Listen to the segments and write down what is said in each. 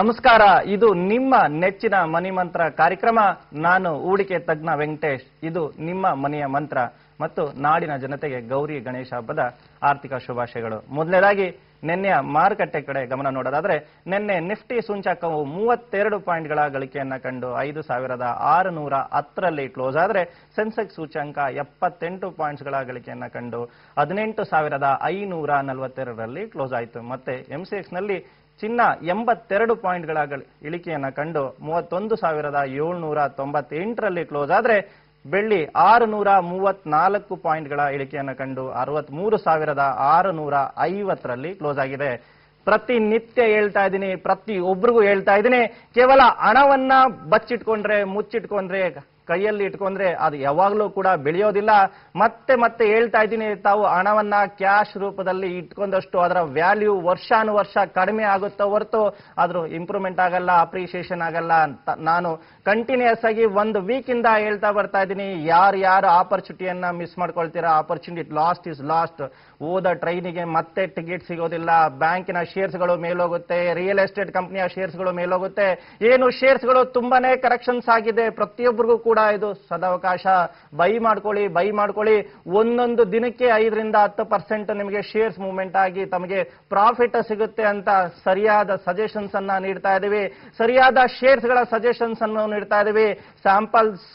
ನಮಸ್ಕಾರ. ಇದು ನಿಮ್ಮ ನೆಚ್ಚಿನ ಮನಿ ಮಂತ್ರ ಕಾರ್ಯಕ್ರಮ. ನಾನು ಹೂಡಿಕೆ ತಜ್ಞ ವೆಂಕಟೇಶ್. ಇದು ನಿಮ್ಮ ಮನೆಯ ಮಂತ್ರ ಮತ್ತು ನಾಡಿನ ಜನತೆಗೆ ಗೌರಿ ಗಣೇಶ ಹಬ್ಬದ ಆರ್ಥಿಕ ಶುಭಾಶಯಗಳು. ಮೊದಲನೇದಾಗಿ ನಿನ್ನೆಯ ಮಾರುಕಟ್ಟೆ ಕಡೆ ಗಮನ ನೋಡೋದಾದ್ರೆ, ನಿನ್ನೆ ನಿಫ್ಟಿ ಸೂಚ್ಯಂಕವು 32 ಪಾಯಿಂಟ್ಗಳ ಗಳಿಕೆಯನ್ನ ಕಂಡು 5610ರಲ್ಲಿ ಕ್ಲೋಸ್ ಆದರೆ, ಸೆನ್ಸೆಕ್ಸ್ ಸೂಚ್ಯಂಕ 78 ಪಾಯಿಂಟ್ಸ್ಗಳ ಗಳಿಕೆಯನ್ನ ಕಂಡು 18542ರಲ್ಲಿ ಕ್ಲೋಸ್ ಆಯಿತು. ಮತ್ತೆ ಎಂಸಿಎಕ್ಸ್ ನಲ್ಲಿ ಚಿನ್ನ 82 ಪಾಯಿಂಟ್ಗಳ ಇಳಿಕೆಯನ್ನ ಕಂಡು 31798ರಲ್ಲಿ ಕ್ಲೋಸ್ ಆದರೆ, ಬೆಳ್ಳಿ 634 ಪಾಯಿಂಟ್ಗಳ ಇಳಿಕೆಯನ್ನು ಕಂಡು 63650ರಲ್ಲಿ ಕ್ಲೋಸ್ ಆಗಿದೆ. ಪ್ರತಿನಿತ್ಯ ಹೇಳ್ತಾ ಇದ್ದೀನಿ, ಪ್ರತಿಯೊಬ್ಬರಿಗೂ ಹೇಳ್ತಾ ಇದ್ದೀನಿ, ಕೇವಲ ಹಣವನ್ನ ಬಚ್ಚಿಟ್ಕೊಂಡ್ರೆ, ಮುಚ್ಚಿಟ್ಕೊಂಡ್ರೆ, ಕೈಯಲ್ಲಿ ಇಟ್ಕೊಂಡ್ರೆ ಅದು ಯಾವಾಗಲೂ ಕೂಡ ಬೆಳೆಯೋದಿಲ್ಲ. ಮತ್ತೆ ಮತ್ತೆ ಹೇಳ್ತಾ ಇದ್ದೀನಿ, ತಾವು ಹಣವನ್ನ ಕ್ಯಾಶ್ ರೂಪದಲ್ಲಿ ಇಟ್ಕೊಂಡಷ್ಟು ಅದರ ವ್ಯಾಲ್ಯೂ ವರ್ಷಾನುವರ್ಷ ಕಡಿಮೆ ಆಗುತ್ತೋ ಹೊರತು ಅದ್ರ ಇಂಪ್ರೂವ್ಮೆಂಟ್ ಆಗಲ್ಲ, ಅಪ್ರಿಸಿಯೇಷನ್ ಆಗಲ್ಲ. ನಾನು ಕಂಟಿನ್ಯೂಸ್ ಆಗಿ ಒಂದು ವೀಕ್ ಇಂದ ಹೇಳ್ತಾ ಬರ್ತಾ ಇದ್ದೀನಿ, ಯಾರು ಆಪರ್ಚುನಿಟಿಯನ್ನ ಮಿಸ್ ಮಾಡ್ಕೊಳ್ತೀರಾ, ಆಪರ್ಚುನಿಟಿ ಲಾಸ್ಟ್ ಇಸ್ ಲಾಸ್ಟ್. ಹೋದ ಟ್ರೈನಿಗೆ ಮತ್ತೆ ಟಿಕೆಟ್ ಸಿಗೋದಿಲ್ಲ. ಬ್ಯಾಂಕಿನ ಶೇರ್ಸ್ಗಳು ಮೇಲೋಗುತ್ತೆ, ರಿಯಲ್ ಎಸ್ಟೇಟ್ ಕಂಪನಿಯ ಶೇರ್ಸ್ಗಳು ಮೇಲೋಗುತ್ತೆ. ಏನು ಶೇರ್ಸ್ಗಳು ತುಂಬಾನೇ ಕರೆಕ್ಷನ್ಸ್ ಆಗಿದೆ. ಪ್ರತಿಯೊಬ್ಬರಿಗೂ ಕೂಡ ಇದು ಸದಾವಕಾಶ. ಬೈ ಮಾಡ್ಕೊಳ್ಳಿ. ಒಂದೊಂದು ದಿನಕ್ಕೆ 5ರಿಂದ 10% ನಿಮಗೆ ಶೇರ್ಸ್ ಮೂವ್ಮೆಂಟ್ ಆಗಿ ತಮಗೆ ಪ್ರಾಫಿಟ್ ಸಿಗುತ್ತೆ ಅಂತ ಸರಿಯಾದ ಸಜೆಷನ್ಸ್ ಅನ್ನ ನೀಡ್ತಾ ಇದೀವಿ. ಸರಿಯಾದ ಶೇರ್ಸ್ ಗಳ ಸಜೆಷನ್ಸ್ ಅನ್ನು ನೀಡ್ತಾ ಇದೀವಿ. ಸ್ಯಾಂಪಲ್ಸ್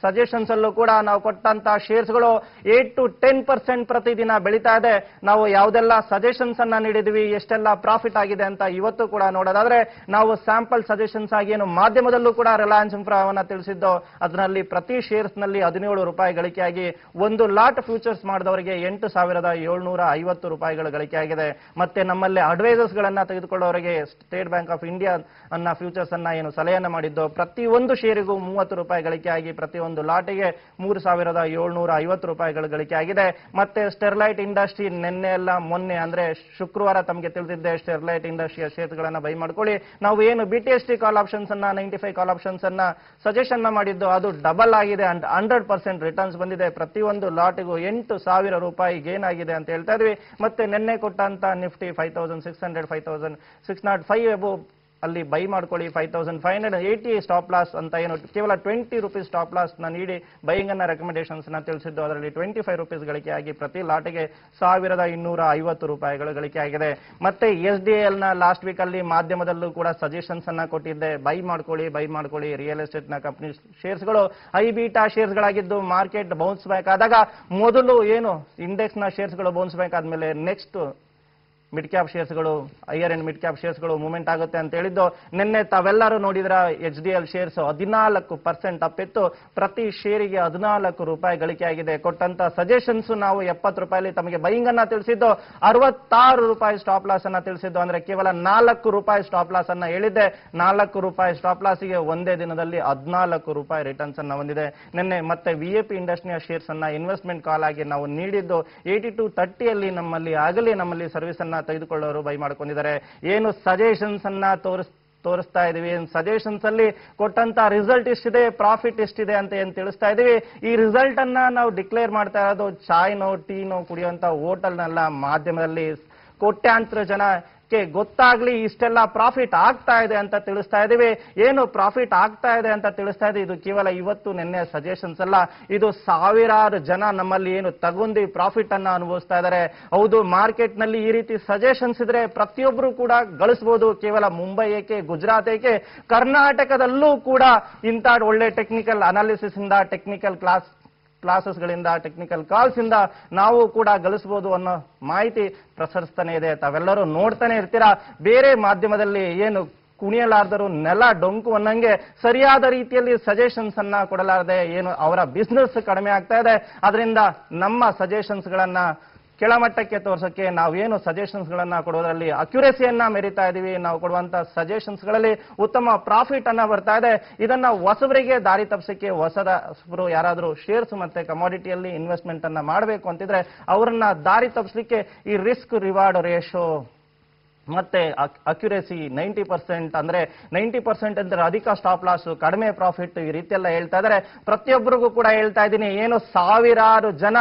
ಸಜೆಷನ್ಸ್ ಅಲ್ಲೂ ಕೂಡ ನಾವು ಕೊಟ್ಟಂತ ಶೇರ್ಸ್ಗಳು 8 to 10% ಪ್ರತಿದಿನ ಬೆಳೀತಾ ಇದೆ. ನಾವು ಯಾವುದೆಲ್ಲ ಸಜೆಷನ್ಸ್ ಅನ್ನ ನೀಡಿದ್ವಿ, ಎಷ್ಟೆಲ್ಲ ಪ್ರಾಫಿಟ್ ಆಗಿದೆ ಅಂತ ಇವತ್ತು ಕೂಡ ನೋಡೋದಾದ್ರೆ, ನಾವು ಸ್ಯಾಂಪಲ್ ಸಜೆಷನ್ಸ್ ಆಗಿ ಏನು ಮಾಧ್ಯಮದಲ್ಲೂ ಕೂಡ ರಿಲಯನ್ಸ್ ಇನ್ಫ್ರಾವನ್ನ ತಿಳಿಸಿದ್ದು, ಅದರಲ್ಲಿ ಪ್ರತಿ ಶೇರ್ಸ್ ನಲ್ಲಿ 17 ರೂಪಾಯಿ ಗಳಿಕೆಯಾಗಿ ಒಂದು ಲಾಟ್ ಫ್ಯೂಚರ್ಸ್ ಮಾಡಿದವರಿಗೆ 8750 ರೂಪಾಯಿಗಳು ಗಳಿಕೆಯಾಗಿದೆ. ಮತ್ತೆ ನಮ್ಮಲ್ಲಿ ಅಡ್ವೈಸರ್ಸ್ ಗಳನ್ನ ತೆಗೆದುಕೊಳ್ಳೋರಿಗೆ ಸ್ಟೇಟ್ ಬ್ಯಾಂಕ್ ಆಫ್ ಇಂಡಿಯಾ ಅನ್ನ ಫ್ಯೂಚರ್ಸ್ ಅನ್ನ ಏನು ಸಲಹೆಯನ್ನು ಮಾಡಿದ್ದು, ಪ್ರತಿ ಒಂದು ಶೇರಿಗೂ 30 ರೂಪಾಯಿ ಗಳಿಕೆಯಾಗಿ ಪ್ರತಿ ಒಂದು ಲಾಟಿಗೆ 3750 ರೂಪಾಯಿಗಳು ಗಳಿಕೆ ಆಗಿದೆ. ಮತ್ತೆ ಸ್ಟೆರ್ಲೈಟ್ ಇಂಡಸ್ಟ್ರಿ ಮೊನ್ನೆ ಅಂದ್ರೆ ಶುಕ್ರವಾರ ತಮಗೆ ತಿಳಿದಿದ್ದೆ, ಸ್ಟೆರ್ಲೈಟ್ ಇಂಡಸ್ಟ್ರಿಯ ಶೇರ್ಸ್ಗಳನ್ನ ಬೈ ಮಾಡ್ಕೊಳ್ಳಿ. ನಾವು ಏನು BTST ಕಾಲ್ ಆಪ್ಷನ್ಸ್ ಅನ್ನ 95 ಕಾಲ್ ಆಪ್ಷನ್ಸ್ ಅನ್ನ ಸಜೆಷನ್ ಮಾಡಿದ್ದು, ಅದು ಡಬಲ್ ಆಗಿದೆ. 100% ರಿಟರ್ನ್ಸ್ ಬಂದಿದೆ. ಪ್ರತಿಯೊಂದು ಲಾಟಿಗೂ 8000 ರೂಪಾಯಿ ಗೇನ್ ಆಗಿದೆ ಅಂತ ಹೇಳ್ತಾ ಇದ್ವಿ. ಮತ್ತೆ ನಿನ್ನೆ ಕೊಟ್ಟಂತ ನಿಫ್ಟಿ 5600 5605 ಎಬೋ ಅಲ್ಲಿ ಬೈ ಮಾಡ್ಕೊಳ್ಳಿ. 5580 ಸ್ಟಾಪ್ ಲಾಸ್ ಅಂತ ಏನು ಕೇವಲ 20 ರೂಪೀಸ್ ಸ್ಟಾಪ್ ಲಾಸ್ ನೀಡಿ ಬೈಯಿಂಗ್ ಅನ್ನ ರೆಕಮೆಂಡೇಶನ್ಸ್ ತಿಳಿಸಿದ್ದು, ಅದರಲ್ಲಿ 25 ರೂಪೀಸ್ ಗಳಿಕೆ ಆಗಿ ಪ್ರತಿ ಲಾಟಿಗೆ 1250 ರೂಪಾಯಿಗಳು ಗಳಿಕೆ ಆಗಿದೆ. ಮತ್ತೆ SDL ನ ಲಾಸ್ಟ್ ವೀಕ್ ಅಲ್ಲಿ ಮಾಧ್ಯಮದಲ್ಲೂ ಕೂಡ ಸಜೆಷನ್ಸ್ ಅನ್ನ ಕೊಟ್ಟಿದ್ದೆ, ಬೈ ಮಾಡ್ಕೊಳ್ಳಿ. ರಿಯಲ್ ಎಸ್ಟೇಟ್ ನ ಕಂಪನಿ ಶೇರ್ಸ್ಗಳು ಹೈ ಬೀಟಾ ಶೇರ್ಸ್ ಗಳಾಗಿದ್ದು, ಮಾರ್ಕೆಟ್ ಬೌನ್ಸ್ ಬ್ಯಾಕ್ ಆದಾಗ ಮೊದಲು ಏನು ಇಂಡೆಕ್ಸ್ ನ ಶೇರ್ಸ್ಗಳು ಬೌನ್ಸ್ ಬ್ಯಾಕ್ ಆದ್ಮೇಲೆ ನೆಕ್ಸ್ಟ್ ಮಿಡ್ ಕ್ಯಾಪ್ ಶೇರ್ಸ್ಗಳು, ಹೈಯರ್ ಅಂಡ್ ಮಿಡ್ ಕ್ಯಾಪ್ ಶೇರ್ಸ್ಗಳು ಮೂವ್ಮೆಂಟ್ ಆಗುತ್ತೆ ಅಂತ ಹೇಳಿದ್ದು. ನಿನ್ನೆ ತಾವೆಲ್ಲರೂ ನೋಡಿದ್ರ HDL ಶೇರ್ಸ್ 14% ಅಪ್ಪಿತ್ತು. ಪ್ರತಿ ಶೇರಿಗೆ 14 ರೂಪಾಯಿ ಗಳಿಕೆ ಆಗಿದೆ. ಕೊಟ್ಟಂತ ಸಜೆಷನ್ಸ್ ನಾವು 70 ರೂಪಾಯಿ ತಮಗೆ ಬೈಯಿಂಗ್ ಅನ್ನ ತಿಳಿಸಿದ್ದು, 66 ರೂಪಾಯಿ ಸ್ಟಾಪ್ ಲಾಸ್ ಅನ್ನ ತಿಳಿಸಿದ್ದು. ಅಂದ್ರೆ ಕೇವಲ 4 ರೂಪಾಯಿ ಸ್ಟಾಪ್ ಲಾಸ್ ಅನ್ನ ಹೇಳಿದ್ದೆ. 4 ರೂಪಾಯಿ ಸ್ಟಾಪ್ ಲಾಸ್ಗೆ ಒಂದೇ ದಿನದಲ್ಲಿ 14 ರೂಪಾಯಿ ರಿಟರ್ನ್ಸ್ ಅನ್ನ ಹೊಂದಿದೆ. ನಿನ್ನೆ ಮತ್ತೆ VIP ಇಂಡಸ್ಟ್ರಿಯ ಶೇರ್ಸ್ ಅನ್ನ ಇನ್ವೆಸ್ಟ್ಮೆಂಟ್ ಕಾಲ್ ಆಗಿ ನಾವು ನೀಡಿದ್ದು 8230 ನಮ್ಮಲ್ಲಿ ಸರ್ವಿಸ್ ಅನ್ನ ತೆಗೆದುಕೊಳ್ಳೋರು ಬೈ ಮಾಡ್ಕೊಂಡಿದ್ದಾರೆ. ಏನು ಸಜೆಷನ್ಸ್ ಅನ್ನ ತೋರಿಸ್ತಾ ಇದೀವಿ, ಸಜೆಷನ್ಸ್ ಅಲ್ಲಿ ಕೊಟ್ಟಂತ ರಿಸಲ್ಟ್ ಎಷ್ಟಿದೆ, ಪ್ರಾಫಿಟ್ ಎಷ್ಟಿದೆ ಅಂತ ಏನ್ ತಿಳಿಸ್ತಾ ಇದೀವಿ. ಈ ರಿಸಲ್ಟ್ ಅನ್ನ ನಾವು ಡಿಕ್ಲೇರ್ ಮಾಡ್ತಾ ಇರೋದು ಚಾಯ್ನೋ ಟೀನೋ ಕುಡಿಯುವಂತ ಹೋಟೆಲ್ನೆಲ್ಲ ಮಾಧ್ಯಮದಲ್ಲಿ ಕೋಟ್ಯಾಂತರ ಜನಕ್ಕೆ ಗೊತ್ತಾಗ್ಲಿ ಇಷ್ಟೆಲ್ಲ ಪ್ರಾಫಿಟ್ ಆಗ್ತಾ ಇದೆ ಅಂತ ತಿಳಿಸ್ತಾ ಇದೀವಿ. ಏನು ಪ್ರಾಫಿಟ್ ಆಗ್ತಾ ಇದೆ ಅಂತ ತಿಳಿಸ್ತಾ ಇದೆ, ಇದು ಕೇವಲ ಇವತ್ತು ನಿನ್ನೆ ಸಜೆಷನ್ಸ್ ಅಲ್ಲ, ಇದು ಸಾವಿರಾರು ಜನ ನಮ್ಮಲ್ಲಿ ಏನು ತಗೊಂಡು ಪ್ರಾಫಿಟ್ ಅನ್ನ ಅನುಭವಿಸ್ತಾ ಇದ್ದಾರೆ. ಹೌದು, ಮಾರ್ಕೆಟ್ ನಲ್ಲಿ ಈ ರೀತಿ ಸಜೆಷನ್ಸ್ ಇದ್ರೆ ಪ್ರತಿಯೊಬ್ಬರು ಕೂಡ ಗಳಿಸಬಹುದು. ಕೇವಲ ಮುಂಬೈ ಏಕೆ, ಗುಜರಾತ್ ಏಕೆ, ಕರ್ನಾಟಕದಲ್ಲೂ ಕೂಡ ಇಂಥ ಒಳ್ಳೆ ಟೆಕ್ನಿಕಲ್ ಅನಾಲಿಸಿಸ್ ಇಂದ, ಟೆಕ್ನಿಕಲ್ ಕ್ಲಾಸಸ್ಗಳಿಂದ, ಟೆಕ್ನಿಕಲ್ ಕಾಲ್ಸ್ ಇಂದ ನಾವು ಕೂಡ ಗಳಿಸಬಹುದು ಅನ್ನೋ ಮಾಹಿತಿ ಪ್ರಸರಿಸ್ತಾನೆ ಇದೆ. ತಾವೆಲ್ಲರೂ ನೋಡ್ತಾನೆ ಇರ್ತೀರಾ. ಬೇರೆ ಮಾಧ್ಯಮದಲ್ಲಿ ಏನು ಕುಣಿಯಲಾರದರು ನೆಲ ಡೊಂಕು ಅನ್ನಂಗೆ ಸರಿಯಾದ ರೀತಿಯಲ್ಲಿ ಸಜೆಷನ್ಸ್ ಅನ್ನ ಕೊಡಲಾರದೆ ಏನು ಅವರ ಬಿಸ್ನೆಸ್ ಕಡಿಮೆ ಆಗ್ತಾ ಇದೆ. ಅದರಿಂದ ನಮ್ಮ ಸಜೆಷನ್ಸ್ ಗಳನ್ನ ಕೆಳಮಟ್ಟಕ್ಕೆ ತೋರ್ಸಕ್ಕೆ ನಾವೇನು ಸಜೆಷನ್ಸ್ ಗಳನ್ನ ಕೊಡೋದ್ರಲ್ಲಿ ಅಕ್ಯುರೇಸಿಯನ್ನ ಮೆರಿತಾ ಇದೀವಿ. ನಾವು ಕೊಡುವಂತ ಸಜೆಷನ್ಸ್ ಗಳಲ್ಲಿ ಉತ್ತಮ ಪ್ರಾಫಿಟ್ ಅನ್ನ ಬರ್ತಾ ಇದೆ. ಇದನ್ನ ಹೊಸಬರಿಗೆ ದಾರಿ ತಪ್ಪಿಸಕ್ಕೆ, ಹೊಸಬರು ಯಾರಾದ್ರೂ ಶೇರ್ಸ್ ಮತ್ತೆ ಕಮಾಡಿಟಿಯಲ್ಲಿ ಇನ್ವೆಸ್ಟ್ಮೆಂಟ್ ಅನ್ನ ಮಾಡಬೇಕು ಅಂತಿದ್ರೆ ಅವರನ್ನ ದಾರಿ ತಪ್ಪಿಸಲಿಕ್ಕೆ ಈ ರಿಸ್ಕ್ ರಿವಾರ್ಡ್ ರೇಷೋ ಮತ್ತೆ ಅಕ್ಯುರೇಸಿ 90% ಅಂದ್ರೆ 90% ಅಂದ್ರೆ ಅಧಿಕ ಸ್ಟಾಪ್ ಲಾಸ್, ಕಡಿಮೆ ಪ್ರಾಫಿಟ್, ಈ ರೀತಿಯೆಲ್ಲ ಹೇಳ್ತಾ ಇದ್ದಾರೆ. ಪ್ರತಿಯೊಬ್ಬರಿಗೂ ಕೂಡ ಹೇಳ್ತಾ ಇದ್ದೀನಿ, ಏನು ಸಾವಿರಾರು ಜನ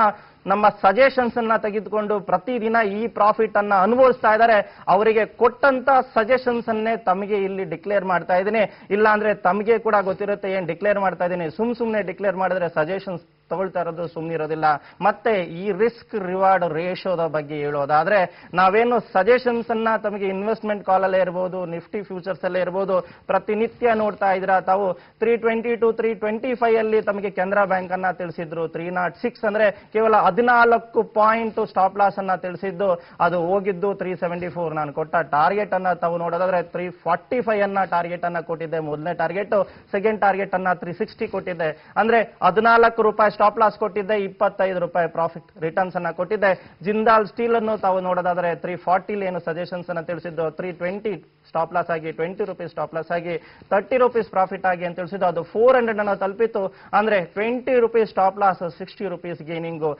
ನಮ್ಮ ಸಜೆಷನ್ಸ್ ಅನ್ನ ತೆಗೆದುಕೊಂಡು ಪ್ರತಿದಿನ ಈ ಪ್ರಾಫಿಟ್ ಅನ್ನ ಅನುಭವಿಸ್ತಾ ಇದ್ದಾರೆ. ಅವರಿಗೆ ಕೊಟ್ಟಂತ ಸಜೆಷನ್ಸ್ ಅನ್ನೇ ತಮಗೆ ಇಲ್ಲಿ ಡಿಕ್ಲೇರ್ ಮಾಡ್ತಾ ಇದ್ದೀನಿ. ಇಲ್ಲ ಅಂದ್ರೆ ತಮಗೆ ಕೂಡ ಗೊತ್ತಿರುತ್ತೆ ಏನ್ ಡಿಕ್ಲೇರ್ ಮಾಡ್ತಾ ಇದ್ದೀನಿ. ಸುಮ್ನೆ ಡಿಕ್ಲೇರ್ ಮಾಡಿದ್ರೆ ಸಜೆಷನ್ಸ್ ತಗೊಳ್ತಾ ಇರೋದು ಸುಮ್ಮನಿರೋದಿಲ್ಲ. ಮತ್ತೆ ಈ ರಿಸ್ಕ್ ರಿವಾರ್ಡ್ ರೇಷೋದ ಬಗ್ಗೆ ಹೇಳೋದಾದ್ರೆ, ನಾವೇನು ಸಜೆಷನ್ಸ್ ಅನ್ನ ತಮಗೆ ಇನ್ವೆಸ್ಟ್ಮೆಂಟ್ ಕಾಲ್ ಅಲ್ಲೇ ಇರಬಹುದು, ನಿಫ್ಟಿ ಫ್ಯೂಚರ್ಸ್ ಅಲ್ಲೇ ಇರಬಹುದು, ಪ್ರತಿನಿತ್ಯ ನೋಡ್ತಾ ಇದ್ದೀರಾ ತಾವು. 320 to 325 ಅಲ್ಲಿ ತಮಗೆ ಕೆನರಾ ಬ್ಯಾಂಕ್ ಅನ್ನ ತಿಳಿಸಿದ್ರು. 306 ಅಂದ್ರೆ ಕೇವಲ 14 ಪಾಯಿಂಟ್ ಸ್ಟಾಪ್ ಲಾಸ್ ಅನ್ನ ತಿಳಿಸಿದ್ದು, ಅದು ಹೋಗಿದ್ದು 374. ನಾನು ಕೊಟ್ಟ ಟಾರ್ಗೆಟ್ ಅನ್ನ ತಾವು ನೋಡೋದಾದ್ರೆ 345 ಅನ್ನ ಟಾರ್ಗೆಟ್ ಅನ್ನ ಕೊಟ್ಟಿದ್ದೆ. ಮೊದಲನೇ ಟಾರ್ಗೆಟ್, ಸೆಕೆಂಡ್ ಟಾರ್ಗೆಟ್ ಅನ್ನ 360 ಕೊಟ್ಟಿದ್ದೆ. ಅಂದ್ರೆ 14 ರೂಪಾಯಿ ಸ್ಟಾಪ್ ಲಾಸ್ ಕೊಟ್ಟಿದ್ದೆ, 25 ರೂಪಾಯಿ ಪ್ರಾಫಿಟ್ ರಿಟರ್ನ್ಸ್ ಅನ್ನ ಕೊಟ್ಟಿದ್ದೆ. ಜಿಂದಾಲ್ ಸ್ಟೀಲ್ ಅನ್ನು ತಾವು ನೋಡೋದಾದ್ರೆ 340 ಏನು ಸಜೆಷನ್ಸ್ ಅನ್ನ ತಿಳಿಸಿದ್ದು, 320 ಸ್ಟಾಪ್ ಲಾಸ್ ಆಗಿ, 20 ರೂಪೀಸ್ ಸ್ಟಾಪ್ ಲಾಸ್ ಆಗಿ, 30 ರೂಪೀಸ್ ಪ್ರಾಫಿಟ್ ಆಗಿ ಅಂತ ತಿಳಿಸಿದ್ದು. ಅದು 400 ಅನ್ನು ತಲುಪಿತ್ತು. ಅಂದ್ರೆ 20 ರೂಪೀಸ್ ಸ್ಟಾಪ್ ಲಾಸ್, 60 ರೂಪೀಸ್ ಗೇನಿಂಗು.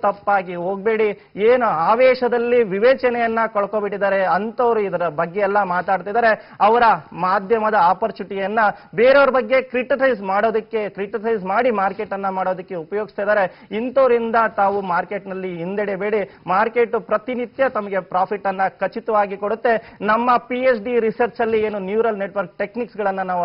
ತಪ್ಪಾಗಿ ಹೋಗ್ಬೇಡಿ. ಏನು ಆವೇಶದಲ್ಲಿ ವಿವೇಚನೆಯನ್ನ ಕಳ್ಕೊಬಿಟ್ಟಿದ್ದಾರೆ ಅಂತವ್ರು ಇದರ ಬಗ್ಗೆ ಎಲ್ಲ ಮಾತಾಡ್ತಿದ್ದಾರೆ. ಅವರ ಮಾಧ್ಯಮದ ಆಪರ್ಚುನಿಟಿಯನ್ನ ಬೇರೆಯವ್ರ ಬಗ್ಗೆ ಕ್ರಿಟಿಸೈಸ್ ಮಾಡಿ ಮಾರ್ಕೆಟ್ ಅನ್ನ ಮಾಡೋದಕ್ಕೆ ಉಪಯೋಗಿಸ್ತಾ ಇದ್ದಾರೆ. ಇಂಥವರಿಂದ ತಾವು ಮಾರ್ಕೆಟ್ ನಲ್ಲಿ ಹಿಂದೆಡೆಬೇಡಿ. ಮಾರ್ಕೆಟ್ ಪ್ರತಿನಿತ್ಯ ತಮಗೆ ಪ್ರಾಫಿಟ್ ಅನ್ನ ಖಚಿತವಾಗಿ ಕೊಡುತ್ತೆ. ನಮ್ಮ PhD ರಿಸರ್ಚ್ ಅಲ್ಲಿ ಏನು ನ್ಯೂರಲ್ ನೆಟ್ವರ್ಕ್ ಟೆಕ್ನಿಕ್ಸ್ ಗಳನ್ನ ನಾವು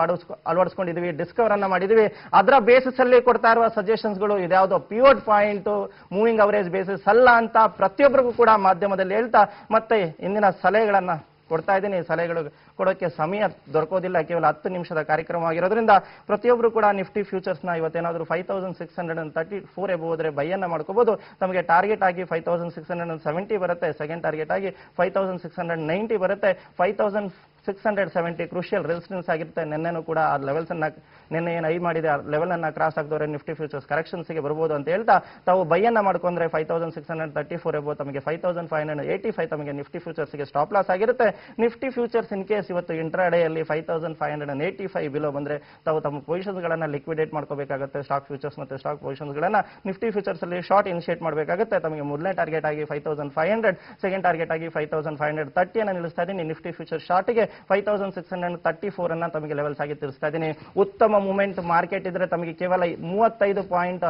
ಅಳವಡಿಸ್ಕೊಂಡಿದೀವಿ, ಡಿಸ್ಕವರ್ ಅನ್ನ ಮಾಡಿದೀವಿ. ಅದರ ಬೇಸಿಸ್ ಅಲ್ಲಿ ಕೊಡ್ತಾ ಇರುವ ಸಜೆಷನ್ಸ್ ಗಳು ಇದ್ಯಾವುದೋ pivot point, moving average basis ಅಲ್ಲ ಅಂತ ಪ್ರತಿಯೊಬ್ಬರಿಗೂ ಕೂಡ ಮಾಧ್ಯಮದಲ್ಲಿ ಹೇಳ್ತಾ ಮತ್ತೆ ಇಂದಿನ ಸಲಹೆಗಳನ್ನ ಕೊಡ್ತಾ ಇದ್ದೀನಿ. ಸಲಹೆಗಳು ಕೊಡೋಕೆ ಸಮಯ ದೊರಕೋದಿಲ್ಲ, ಕೇವಲ 10 ನಿಮಿಷದ ಕಾರ್ಯಕ್ರಮವಾಗಿರೋದ್ರಿಂದ ಪ್ರತಿಯೊಬ್ಬರು ಕೂಡ ನಿಫ್ಟಿ ಫ್ಯೂಚರ್ಸ್ ನ ಇವತ್ತೇನಾದ್ರೂ 5634 ಎಬೋ ಹೋದ್ರೆ ಬೈಯನ್ನ ಮಾಡ್ಕೋಬಹುದು. ತಮಗೆ ಟಾರ್ಗೆಟ್ ಆಗಿ 5670 ಬರುತ್ತೆ, ಸೆಕೆಂಡ್ ಟಾರ್ಗೆಟ್ ಆಗಿ 5690 ಬರುತ್ತೆ, 5670 ಕ್ರೂಷಿಯಲ್ ರೆಸಿಸ್ಟೆನ್ಸ್ ಆಗಿರುತ್ತೆ. ನಿನ್ನೆನೂ ಕೂಡ ಆ ಲೆವೆಲ್ಸ್ ಅನ್ನ ನಿನ್ನೆ ಏನು ಐ ಮಾಡಿದೆ ಆ ಲೆವೆಲ್ ಅನ್ನ ಕ್ರಾಸ್ ಆಗದವರೆ ನಿಫ್ಟಿ ಫ್ಯೂಚರ್ಸ್ ಕರೆಕ್ಷನ್ಸ್ ಗೆ ಬರಬಹುದು ಅಂತ ಹೇಳ್ತಾ ತಾವು ಬೈಯನ್ನ ಮಾಡ್ಕೊಂಡ್ರೆ 5634 ಎಬೋ ತಮಗೆ 5585 ತಮಗೆ ನಿಫ್ಟಿ ಫ್ಯೂಚರ್ಸ್ ಗೆ ಸ್ಟಾಪ್ ಲಾಸ್ ಆಗಿರುತ್ತೆ. ನಿಫ್ಟಿ ಫ್ಯೂಚರ್ಸ್ ಇನ್ ಕೇಸ್ ಇವತ್ತು ಇಂಟ್ರಾಡೇ ಅಲ್ಲಿ 5585 ಬಿಲೋ ಬಂದ್ರೆ ತಾವು ತಮ್ಮ ಪೊಸಿಷನ್ಸ್ ಗಳನ್ನ ಲಿಕ್ವಿಡೇಟ್ ಮಾಡ್ಕೋಬೇಕಾಗುತ್ತೆ. ಸ್ಟಾಕ್ ಫ್ಯೂಚರ್ಸ್ ಮತ್ತೆ ಸ್ಟಾಕ್ ಪೊಸಿಷನ್ಸ್ ಗಳನ್ನ ನಿಫ್ಟಿ ಫ್ಯೂಚರ್ಸ್ ಅಲ್ಲಿ ಶಾರ್ಟ್ ಇನಿಷಿಯೇಟ್ ಮಾಡಬೇಕಾಗುತ್ತೆ. ತಮಗೆ ಮೊದಲನೇ ಟಾರ್ಗೆಟ್ ಆಗಿ 5500, ಸೆಕೆಂಡ್ ಟಾರ್ಗೆಟ್ ಆಗಿ 5530 ಅನ್ನ ನಿಲ್ಲಿಸ್ತಾ ಇದ್ದೀನಿ. ನಿಫ್ಟಿ ಫ್ಯೂಚರ್ ಶಾರ್ಟ್ ಗೆ 5634 ಅನ್ನ ತಮಗೆ ಲೆವೆಲ್ಸ್ ಆಗಿ ತಿಳಿಸ್ತಾ ಇದ್ದೀನಿ. ಉತ್ತಮ ಮೂವ್ಮೆಂಟ್ ಮಾರ್ಕೆಟ್ ಇದ್ರೆ ತಮಗೆ ಕೇವಲ 35 point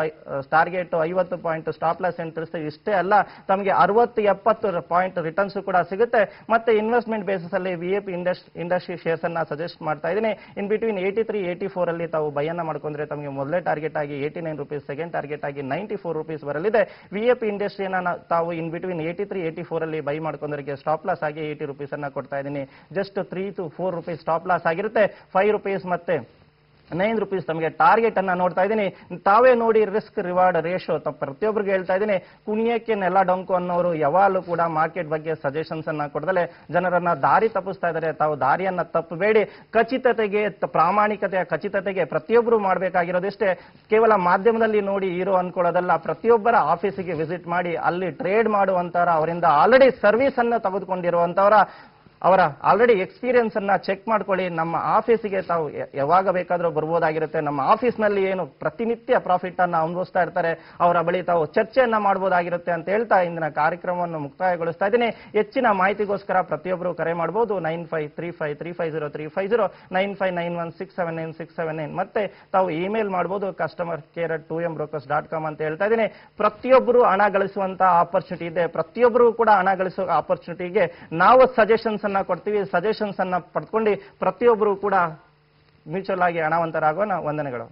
target, 50 point stop loss ಅಂತ ತಿಳಿಸ್ತೀವಿ. ಇಷ್ಟೇ ಅಲ್ಲ, ತಮಗೆ 60-70 ಪಾಯಿಂಟ್ ರಿಟರ್ನ್ಸ್ ಕೂಡ ಸಿಗುತ್ತೆ. ಮತ್ತೆ ಇನ್ವೆಸ್ಟ್ಮೆಂಟ್ ಬೇಸಿಸ್ ಅಲ್ಲಿ VIP ಇಂಡಸ್ಟ್ರಿ ಶೇರ್ಸ್ ಅನ್ನ ಸಜೆಸ್ಟ್ ಮಾಡ್ತಾ ಇದ್ದೀನಿ. ಇನ್ ಬಿಟ್ವೀನ್ 83-84 ಅಲ್ಲಿ ತಾವು ಬೈಯನ್ನ ಮಾಡ್ಕೊಂಡ್ರೆ ತಮಗೆ ಮೊದಲೇ ಟಾರ್ಗೆಟ್ ಆಗಿ 89 ರೂಪೀಸ್, ಸೆಕೆಂಡ್ ಟಾರ್ಗೆಟ್ ಆಗಿ 94 ರೂಪೀಸ್ ಬರಲಿದೆ. VIP ಇಂಡಸ್ಟ್ರಿಯನ್ನ ತಾವು ಇನ್ ಬಿಟ್ವೀನ್ 83-84 ಅಲ್ಲಿ ಬೈ ಮಾಡ್ಕೊಂಡ್ರೆ ಸ್ಟಾಪ್ ಲಾಸ್ ಆಗಿ 80 ರೂಪೀಸ್ ಅನ್ನ ಕೊಡ್ತಾ ಇದ್ದೀನಿ. Just 3 to 4 rupees stop loss ಆಗಿರುತ್ತೆ. 5 ರೂಪೀಸ್ ಮತ್ತೆ 9 ರೂಪೀಸ್ ತಮಗೆ ಟಾರ್ಗೆಟ್ ಅನ್ನ ನೋಡ್ತಾ ಇದ್ದೀನಿ. ತಾವೇ ನೋಡಿ ರಿಸ್ಕ್ ರಿವಾರ್ಡ್ ರೇಷೋ. ಪ್ರತಿಯೊಬ್ಬರಿಗೆ ಹೇಳ್ತಾ ಇದ್ದೀನಿ, ಕುಣಿಯಕ್ಕೆ ನೆಲ ಡೊಂಕು ಅನ್ನೋರು ಯಾವಾಗಲೂ ಕೂಡ ಮಾರ್ಕೆಟ್ ಬಗ್ಗೆ ಸಜೆಷನ್ಸ್ ಅನ್ನ ಕೊಡದಲೆ ಜನರನ್ನ ದಾರಿ ತಪ್ಪಿಸ್ತಾ ಇದ್ದಾರೆ. ತಾವು ದಾರಿಯನ್ನ ತಪ್ಪಬೇಡಿ. ಖಚಿತತೆಗೆ, ಪ್ರಾಮಾಣಿಕತೆಯ ಖಚಿತತೆಗೆ ಪ್ರತಿಯೊಬ್ಬರು ಮಾಡಬೇಕಾಗಿರೋದಿಷ್ಟೇ. ಕೇವಲ ಮಾಧ್ಯಮದಲ್ಲಿ ನೋಡಿ ಹೀರೋ ಅನ್ಕೊಳ್ಳೋದಲ್ಲ. ಪ್ರತಿಯೊಬ್ಬರ ಆಫೀಸಿಗೆ ವಿಸಿಟ್ ಮಾಡಿ ಅಲ್ಲಿ ಟ್ರೇಡ್ ಮಾಡುವಂತವರ, ಅವರಿಂದ ಆಲ್ರೆಡಿ ಸರ್ವಿಸ್ ಅನ್ನ ತೆಗೆದುಕೊಂಡಿರುವಂತವರ, ಅವರ ಆಲ್ರೆಡಿ ಎಕ್ಸ್ಪೀರಿಯನ್ಸ್ ಅನ್ನ ಚೆಕ್ ಮಾಡ್ಕೊಳ್ಳಿ. ನಮ್ಮ ಆಫೀಸಿಗೆ ತಾವು ಯಾವಾಗ ಬೇಕಾದ್ರೂ ಬರ್ಬೋದಾಗಿರುತ್ತೆ. ನಮ್ಮ ಆಫೀಸ್ನಲ್ಲಿ ಏನು ಪ್ರತಿನಿತ್ಯ ಪ್ರಾಫಿಟ್ ಅನ್ನ ಅನುಭವಿಸ್ತಾ ಇರ್ತಾರೆ, ಅವರ ಬಳಿ ತಾವು ಚರ್ಚೆಯನ್ನ ಮಾಡಬಹುದಾಗಿರುತ್ತೆ ಅಂತ ಹೇಳ್ತಾ ಇಂದಿನ ಕಾರ್ಯಕ್ರಮವನ್ನು ಮುಕ್ತಾಯಗೊಳಿಸ್ತಾ ಇದ್ದೀನಿ. ಹೆಚ್ಚಿನ ಮಾಹಿತಿಗೋಸ್ಕರ ಪ್ರತಿಯೊಬ್ಬರು ಕರೆ ಮಾಡಬಹುದು. 9535350350, 9591679679. ಮತ್ತೆ ತಾವು ಇಮೇಲ್ ಮಾಡಬಹುದು customercare@2mbrokers.com ಅಂತ ಹೇಳ್ತಾ ಇದ್ದೀನಿ. ಪ್ರತಿಯೊಬ್ಬರು ಹಣ ಗಳಿಸುವಂತಹ ಆಪರ್ಚುನಿಟಿ ಇದೆ. ಪ್ರತಿಯೊಬ್ಬರು ಕೂಡ ಹಣ ಗಳಿಸುವ ಆಪರ್ಚುನಿಟಿಗೆ ನಾವು ಸಜೆಷನ್ಸ್ ಅನ್ನ ಕೊಡ್ತೀವಿ. ಸಜೆಷನ್ಸ್ ಅನ್ನ ಪಡ್ಕೊಂಡು ಪ್ರತಿಯೊಬ್ಬರು ಕೂಡ ಮ್ಯೂಚುವಲ್ ಆಗಿ ಹಣವಂತರಾಗೋಣ. ವಂದನೆಗಳು.